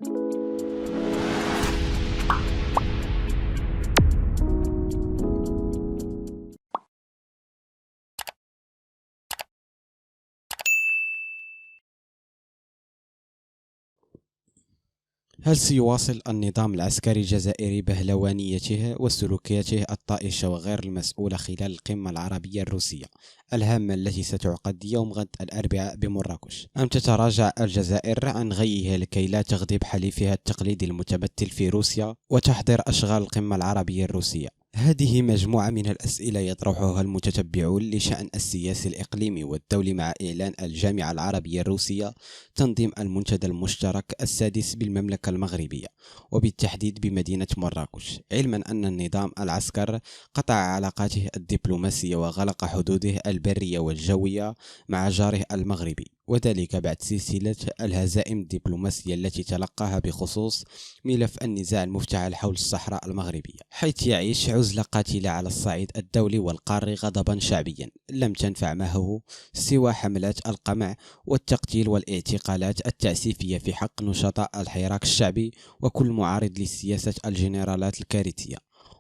هل سيواصل النظام العسكري الجزائري بهلوانيته وسلوكياته الطائشة وغير المسؤولة خلال القمة العربية الروسية الهامة التي ستعقد يوم غد الأربعاء بمراكش؟ أم تتراجع الجزائر عن غيها لكي لا تغضب حليفها التقليدي المتمثل في روسيا وتحضر أشغال القمة العربية الروسية؟ هذه مجموعة من الأسئلة يطرحها المتتبعون لشأن السياسي الإقليمي والدولي مع إعلان الجامعة العربية الروسية تنظيم المنتدى المشترك السادس بالمملكة المغربية وبالتحديد بمدينة مراكش، علما أن النظام العسكر قطع علاقاته الدبلوماسية وغلق حدوده البرية والجوية مع جاره المغربي، وذلك بعد سلسلة الهزائم الدبلوماسية التي تلقاها بخصوص ملف النزاع المفتعل حول الصحراء المغربية، حيث يعيش عزلة قاتلة على الصعيد الدولي والقاري غضبا شعبيا لم تنفع معه سوى حملات القمع والتقتيل والاعتقالات التعسيفية في حق نشطاء الحراك الشعبي وكل معارض لسياسة الجنرالات الكارثية.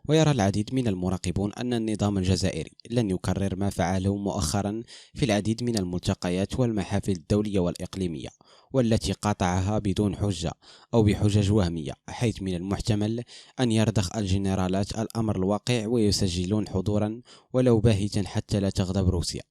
ويرى العديد من المراقبون أن النظام الجزائري لن يكرر ما فعله مؤخرا في العديد من الملتقيات والمحافل الدولية والإقليمية، والتي قاطعها بدون حجة أو بحجج وهمية، حيث من المحتمل أن يرضخ الجنرالات الأمر الواقع ويسجلون حضورا ولو باهتا حتى لا تغضب روسيا.